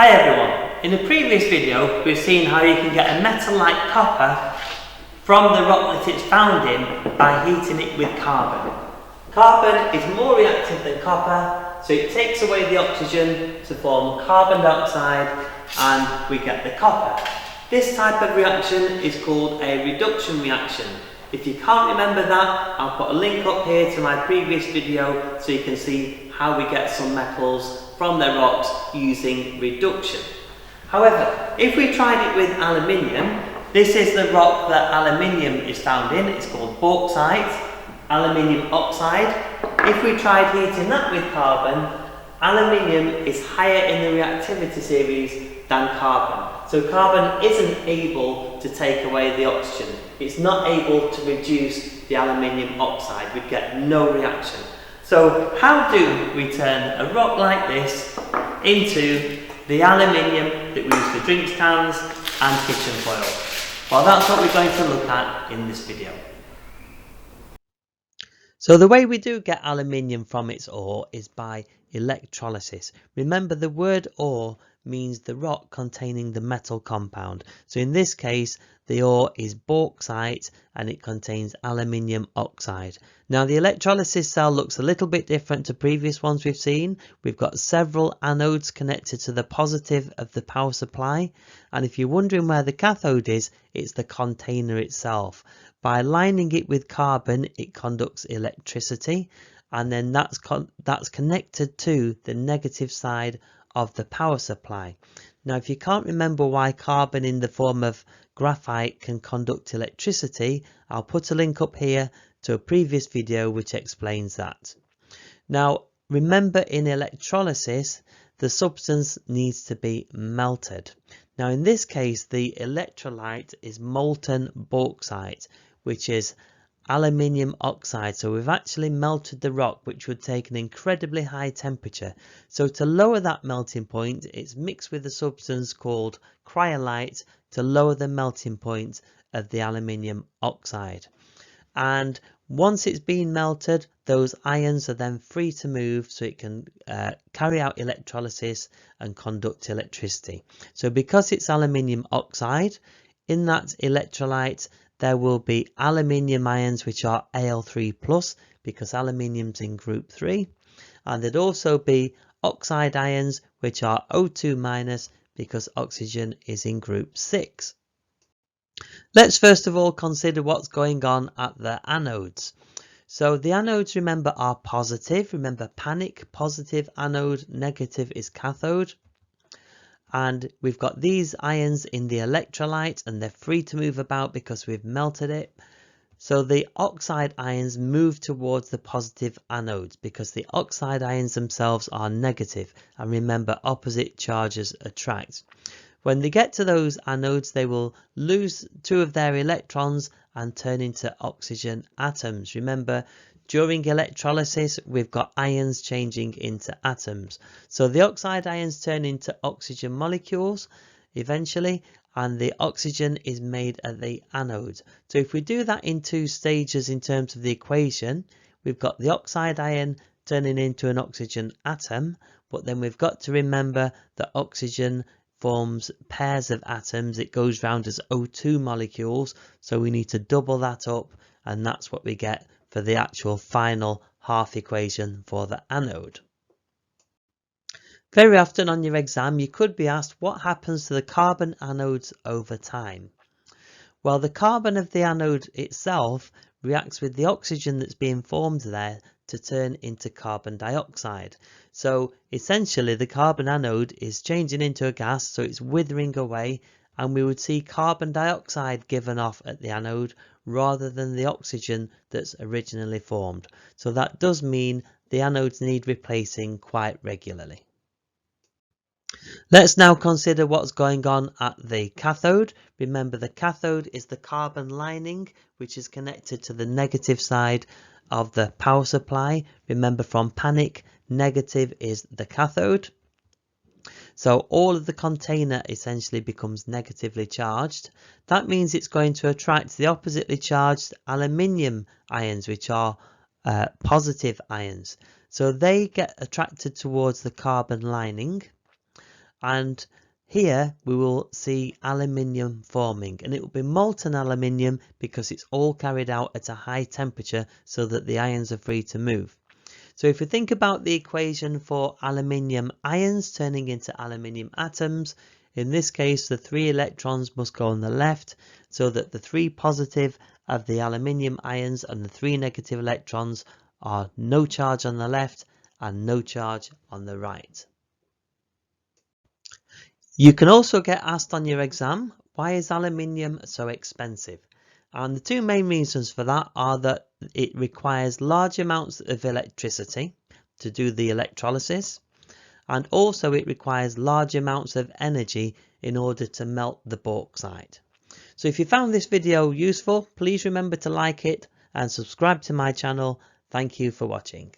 Hi everyone, in the previous video we've seen how you can get a metal like copper from the rock that it's found in by heating it with carbon. Carbon is more reactive than copper, so it takes away the oxygen to form carbon dioxide and we get the copper. This type of reaction is called a reduction reaction. If you can't remember that, I'll put a link up here to my previous video so you can see how we get some metals from their rocks using reduction. However, if we tried it with aluminium, this is the rock that aluminium is found in. It's called bauxite, aluminium oxide. If we tried heating that with carbon, aluminium is higher in the reactivity series than carbon. So carbon isn't able to take away the oxygen. It's not able to reduce the aluminium oxide. We'd get no reaction. So how do we turn a rock like this into the aluminium that we use for drinks cans and kitchen foil? Well, that's what we're going to look at in this video. So the way we do get aluminium from its ore is by electrolysis. Remember, the word ore means the rock containing the metal compound. So in this case, the ore is bauxite and it contains aluminium oxide. Now the electrolysis cell looks a little bit different to previous ones we've seen. We've got several anodes connected to the positive of the power supply, and if you're wondering where the cathode is, it's the container itself. By lining it with carbon, it conducts electricity, and then that's connected to the negative side of the power supply. Now if you can't remember why carbon in the form of graphite can conduct electricity, I'll put a link up here to a previous video which explains that. Now remember, in electrolysis the substance needs to be melted. Now in this case the electrolyte is molten bauxite, which is aluminium oxide. So we've actually melted the rock, which would take an incredibly high temperature. So to lower that melting point, it's mixed with a substance called cryolite to lower the melting point of the aluminium oxide. And once it's been melted, those ions are then free to move, so it can carry out electrolysis and conduct electricity. So because it's aluminium oxide, in that electrolyte there will be aluminium ions, which are Al3+, because aluminium's in group 3, and there'd also be oxide ions, which are O2-, because oxygen is in group 6. Let's first of all consider what's going on at the anodes. So the anodes, remember, are positive. Remember, panic, positive anode, negative is cathode. And we've got these ions in the electrolyte and they're free to move about because we've melted it. So the oxide ions move towards the positive anodes because the oxide ions themselves are negative, and remember, opposite charges attract. When they get to those anodes, they will lose 2 of their electrons and turn into oxygen atoms. Remember, during electrolysis, we've got ions changing into atoms. So the oxide ions turn into oxygen molecules eventually, and the oxygen is made at the anode. So if we do that in 2 stages in terms of the equation, we've got the oxide ion turning into an oxygen atom, but then we've got to remember that oxygen forms pairs of atoms. It goes round as O2 molecules, so we need to double that up, and that's what we get for the actual final half equation for the anode. Very often on your exam you could be asked what happens to the carbon anodes over time. Well, the carbon of the anode itself reacts with the oxygen that's being formed there to turn into carbon dioxide. So essentially the carbon anode is changing into a gas, so it's withering away, and we would see carbon dioxide given off at the anode rather than the oxygen that's originally formed. So that does mean the anodes need replacing quite regularly. Let's now consider what's going on at the cathode. Remember, the cathode is the carbon lining which is connected to the negative side of the power supply. Remember, from panic, negative is the cathode. So all of the container essentially becomes negatively charged. That means it's going to attract the oppositely charged aluminium ions, which are positive ions. So they get attracted towards the carbon lining, and here we will see aluminium forming, and it will be molten aluminium because it's all carried out at a high temperature so that the ions are free to move. So if we think about the equation for aluminium ions turning into aluminium atoms, in this case the 3 electrons must go on the left so that the 3 positive of the aluminium ions and the 3 negative electrons are no charge on the left and no charge on the right. You can also get asked on your exam, why is aluminium so expensive? And the 2 main reasons for that are that it requires large amounts of electricity to do the electrolysis, and also it requires large amounts of energy in order to melt the bauxite. So if you found this video useful, please remember to like it and subscribe to my channel. Thank you for watching.